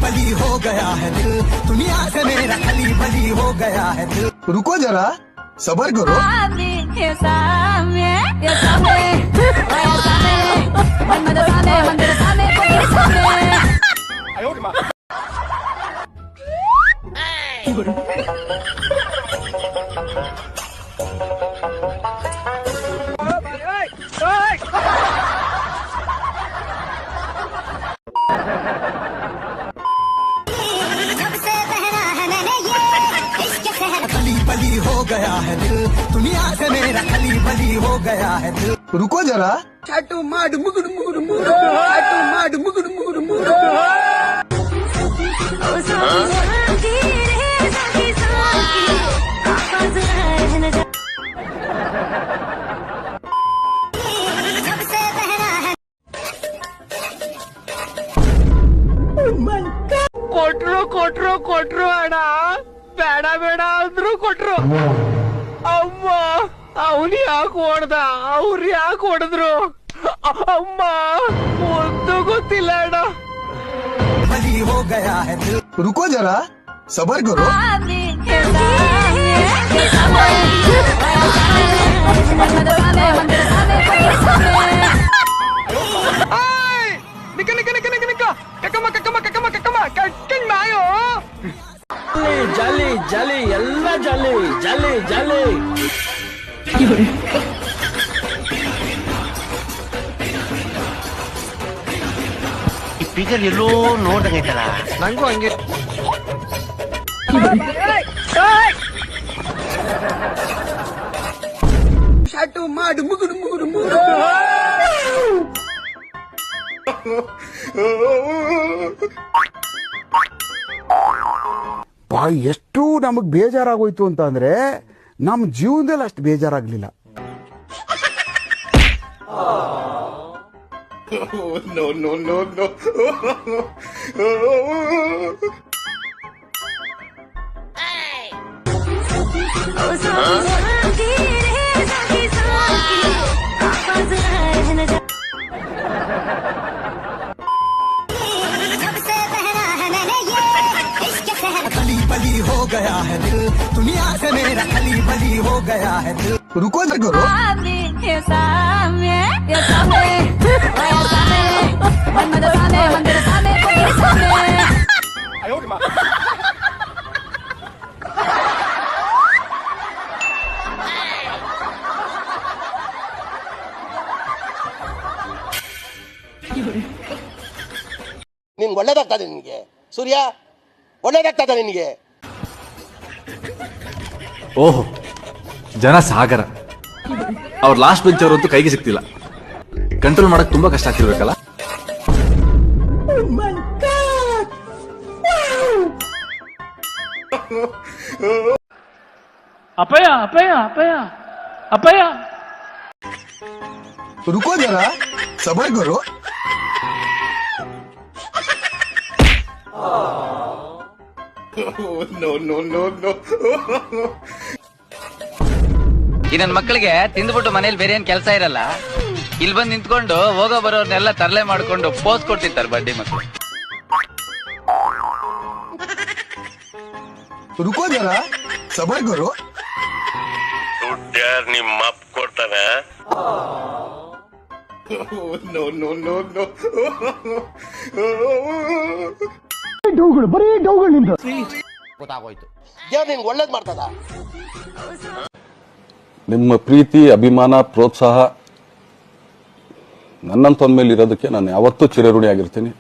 बली हो गया है दिल, दुनिया से मेरा खली बली हो गया है दिल। रुको जरा, सबर करो। बली हो गया है दिल, दुनिया से मेरा खली बली हो गया है दिल। रुको जरा, चाटू माड मुगुड़ मुगुड़ मुगुड़, चाटू माड मुगुड़ मुगुड़ मुगुड़। ಕೊಟ್ರು ಕೊಟ್ರು ಕೊಟ್ರು ಅಣ್ಣ, ಬೇಡ ಬೇಡ ಅಂದ್ರು ಕೊಟ್ರು. ಅಮ್ಮ ಅವನು ಯಾಕೆ ಹೊಡ್ದ, ಅವ್ರು ಯಾಕೆ ಹೊಡೆದ್ರು ಅಮ್ಮ ಒಂದು ಗೊತ್ತಿಲ್ಲ ಅಣ್ಣ. बली हो गया है दिल, रुको जरा, सबर करो। ನಿಕ್ಕ ನಿಕ್ಕ ನಿಕ್ಕ ನಿಕ್ಕ ನಿಕ್ಕ ಕಕ್ಕಮ್ಮ ಕಕ್ಕಮ್ಮ ಕಕ್ಕಮ್ಮ ಕಕ್ಕಮ್ಮ ಕಕ್ಕಂಗ್ ನಾಯೋ. ಜಾಲಿ ಜಾಲಿ ಎಲ್ಲ ಜಾಲಿ ಜಾಲಿ ಜಾಲಿ. ಈ ಫಿಗರ್ ಎಲ್ಲೋ ನೋಡ್ದಂಗೈತಲ್ಲ, ನಂಗೂ ಹಂಗೆ. ಶಾಟು ಮಾಡು ಮುಗುಡು ಮುಗುಡು ಮುಗುಡು. ಎಷ್ಟು ನಮಗ್ ಬೇಜಾರಾಗೋಯ್ತು ಅಂತ ಅಂದ್ರೆ ನಮ್ಮ ಜೀವನದಲ್ಲಿ ಅಷ್ಟು ಬೇಜಾರಾಗ್ಲಿಲ್ಲ. बली हो गया है दिल, दुनिया से मेरा खली बली हो गया है दिल। रुको जरा करो। ನಿನ್ ಒಳ್ಳೇದಾಗ್ತದೆ ನಿನ್ಗೆ ಸೂರ್ಯ, ಒಳ್ಳೇದಾಗ್ತದ ನಿನ್ಗೆ. ಓಹೋ, ಜನ ಸಾಗರ. ಅವ್ರ ಲಾಸ್ಟ್ ಬೆಂಚ್ ಅವರಂತೂ ಕೈಗೆ ಸಿಗ್ತಿಲ್ಲ. ಕಂಟ್ರೋಲ್ ಮಾಡಕ್ ತುಂಬಾ ಕಷ್ಟ ಆಗ್ತಿರ್ಬೇಕಲ್ಲ. ಅಪ್ಪಯ್ಯ ಅಪ್ಪಯ್ಯ ಅಪ್ಪಯ್ಯ ಅಪ್ಪಯ್ಯ. रुको जरा, सबर करो। ಈ ನನ್ ಮಕ್ಕಳಿಗೆ ತಿಂದ್ಬಿಟ್ಟು ಮನೇಲಿ ಬೇರೆ ಏನ್ ಕೆಲಸ ಇರಲ್ಲ, ಇಲ್ಲಿ ಬಂದು ನಿಂತ್ಕೊಂಡು ಹೋಗೋ ಬರೋರ್ನೆಲ್ಲ ತರಲೆ ಮಾಡ್ಕೊಂಡು ಪೋಸ್ ಕೊಡ್ತಿರ್ತಾರೆ ಬಡ್ಡಿ ಮಕ್ಕಳು. रुको जरा, सबर करो। ದುಡ್ಡು ಯಾರು ನಿಮ್ಮ ಅಪ್ಪ ಕೊಡ್ತಾನೆ? ಬರೀ ಡೌಗಳಿಂದ ಗೊತ್ತಾಗೋಯ್ತು, ದೇವ್ರು ನಿನ್ಗೆ ಒಳ್ಳೇದ್ ಮಾಡ್ತದ. ನಿಮ್ಮ ಪ್ರೀತಿ, ಅಭಿಮಾನ, ಪ್ರೋತ್ಸಾಹ ನನ್ನಂತವನ ಮೇಲೆ ಇರೋದಕ್ಕೆ ನಾನು ಯಾವತ್ತೂ ಚಿರಋಣಿ ಆಗಿರ್ತೀನಿ.